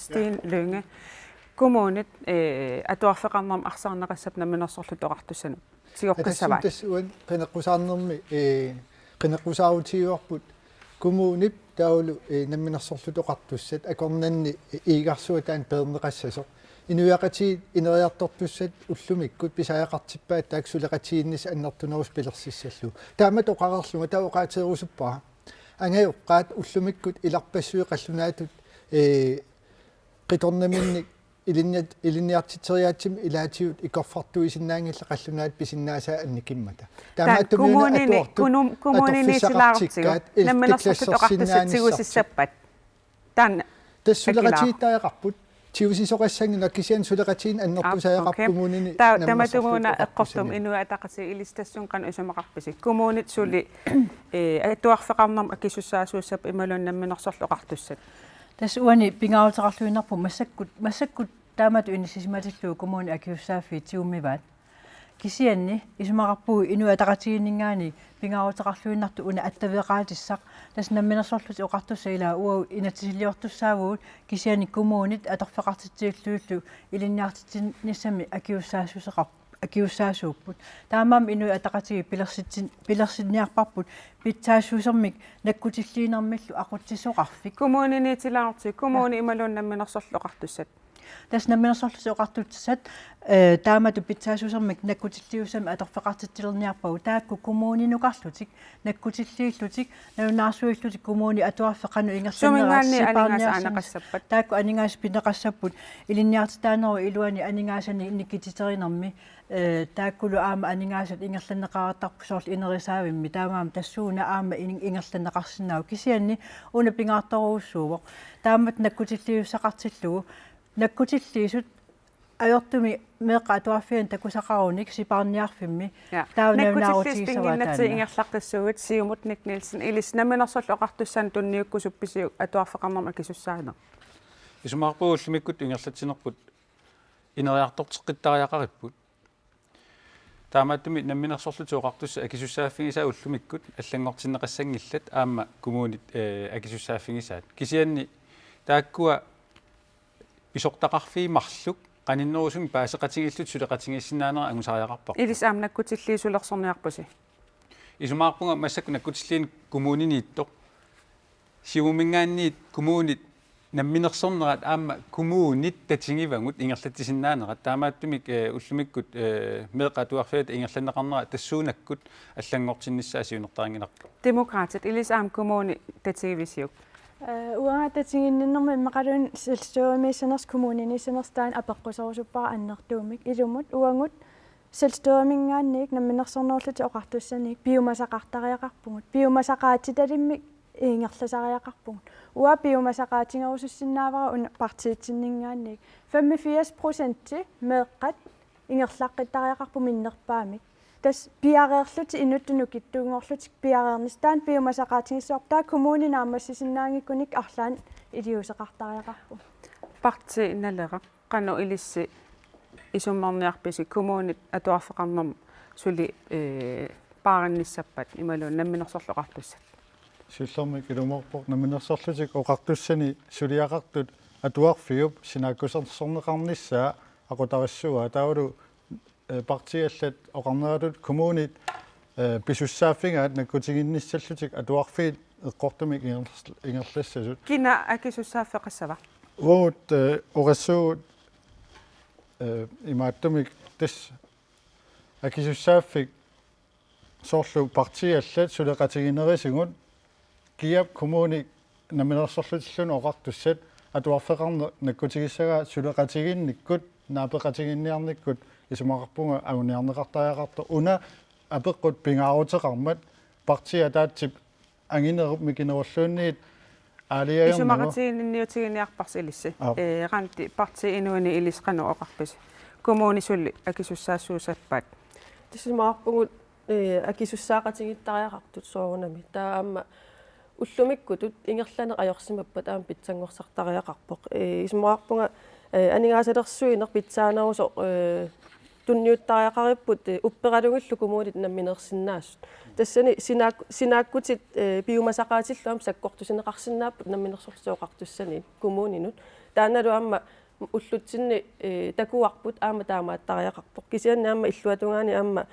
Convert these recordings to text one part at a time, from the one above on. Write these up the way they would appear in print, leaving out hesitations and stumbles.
Sten Lynge. Kommunet atuarfeqarnerm arsaarneqassapna minersorlutoqartussanu. Tiorqissava. Tassuun qineqqusaarnermi qineqqusaarutiuarput kommunip taulu namminersorlutoqartussat akornanni iigarsuutaan peerneqassasoq inuiaqati ineriartortussat ullumikkut pisajaqartippaat taaksuleqatiinnis annertunerus pilersissallu taamat oqarerlunga taoqaateerusuppaa angayoqqaat ullumikkut ilarpassuи qallunaatut qitornaminnik iliniartiteriaatsim ilaatiut ikorfartu isinnaangilla qallunaat pisinnaasa annikimmata taamaattumina atuartu kommunini silaartigut namminersorlutoqartussatsigusissappat tan tassuleqatiittaajaqarput tiusisoqassangina kisian suleqatiin annertusajaqarpumunini tamatuguna eqqortum inua ataqasi ilistassun qanu isamaqarpisi kommunit suli atuarfeqarnerm akissussaasuussap imalun namminersorluqartussat tassuani pingautaqarluinarpu massakkut taamatu inissisimatillu kommuni akiussaafi tiummivaat kisianni isumaqarpuu inua ataqatiinningaani pingautaqarluinartu una attaveqaatissaq tas namminersorluti oqartussa ila uau inatisiliortussaavuut kisianni kommunit atorfeqartitsiilluullu ilinniartitsinissami akiussaasuupput taamaam inua ataqatigi pilersinniarparput pitsaassuusermik nakkutilliinermillu aqutsisoqarfik kommuniniitilaarti kommuni imalun namminersorluqartussat tas namminersorlutoqartussat taamatu pitsaasuusermik nakkutilliussami atorfeqartittilerniarpagu taakku kommuninuqarlutik nakkutilliillutik nanunaarsuillutik kommuni atuarfeqanu ingersineraasipaarniarsinaqassappat taakku aningaas pineqassapput ilinniartitaaneru iluani aningaasani innikititerinnermi taakkulu aama aningaasat ingerlanneqarattarpusoorlu inerisaavimmi taamaam tassuuna aama ingerlanneqarsinnaau kisianni una pingaartoruussuuvoq taamat nakkutilliussaqartillugu nakkutilliisut ajortumi meeqa atuarfian takusaqarunik sipaarniarfimmi taunaunaarutiisavaataanna ingerlaqtassugut siumut Nick Nielsen ilis namminersorluqartussan tunniukkusuppisiu atuarfeqarnerm akisussaana isumaarpuullumikkut ingerlatsinerput ineriartorteqittariaqaripput taamattumi namminersorlutuoqartussa akisussaaffingisa ullumikkut аллангортиннеқассангиллат аама коммунит акисуссааффигисаат кисианни тааккуа писортақарфиимарлук qaninnерусун паасеқатигиллут сулеқатигиссинаанера ангусариақарпақ илис аамнаккутиллиисулерсорниарпуси исумаарпунга массакку наккутиллиин коммунинииттоқ сиумингаанниит коммунит намминерсорнерат аама коммунит татингивангут ингерлатисиннаанерат таамааттумик уллумиккут меэқатуарфиат ингерланнеқарнера тассуунаккут аллангортинниссаа сиунертарангинарпу демократит илис аам коммуни татигивисиук уангаататигиннэрми мақалуун селстуумиссанерс коммунинисанерстаан апеққусорусуппара аннертуумик илумут уангут селстуумингаанник намминерсорнерлути оқартуссаник биумасақартариақарпугут биумасақаатиталиммик ингерласариақарпугут уа биумасақаатингерусуссиннаавара уна партиитсиннингаанник 85% меэққат ингерлаққиттариақарпу миннерпаамик тас пиареерлути инуттуну киттуунгорлутик пиареернис таан биумасақаатингиссуартаа коммунинаамассисиннаангиккуник арлаан илиусеқартариақарпу парти налера қану илисси исуммарниарписи коммунит атуарфеқарнерм сули пааранниссаппат ималуун намминерсорлоқартуссат суллермик илуморпоқ намминерсорлутик оқартуссани сулиақартут атуарфиуп синаккусерсорнеқарниссаа ақутариссуа таулу партиаллат оқарнератут коммунит писуссааффингаат наккутигинниссаллутик атуарфиит эққортумик ингерлассасут кина акисуссааффеқассава ууторассуут имааттумик тас акисуссааффик соорлу партиаллат сулеқатигинерисугут киап коммуни наминерсорлутиллун оқартуссат атуарфеқарне наккутигиссага сулеқатигинниккут наапеқатигинниарниккут исумақарпунга агуниарнеқартариақарто уна апеққут пингаарутеқармат партия таатсип ангинерупми кинеруллуунниит аалиаернеру исумақатигинниутигиниарпарс илисси ранти парти инуини илисқану оқарпис коммуни сулли акисуссаассуусаппаат тисумаарпугут акисуссаақатигиттариақартут соорунами таама уллумиккутут ингерланеқ ajorsimappat аам питсангорсартариақарпоқ исумаарпунга анигаасалерсуинер питсаанерусо tunniuttariaqaripпут upperalungillu kumuunit namminersinnaasut тассани синааккутит биумасақаатиллуам саккортусинеқарсиннааппут намминерсорлуоқартуссани кумуунинут тааналу аама уллутсинни такуарпут аама таамааттариақарпоқ кисианни аама иллуатунгаани аама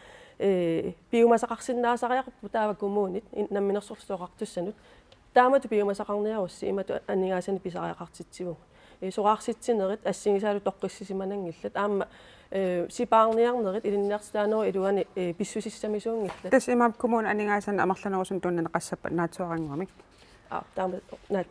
биумасақарсиннаасариақарпу таава кумуунит намминерсорлуоқартуссанут таамату биумасақарниарусси имату аннигаасани писариақартитсиву сораарситсинерит ассигисаалу тоққиссисиманангиллат аама сипаарниарнерит илинниартааноо илуани писсусиссамисуунгилла тас имаап коммун анигаасан амерланерусун тууннанеқассаппа наатсуарангуамик таама наат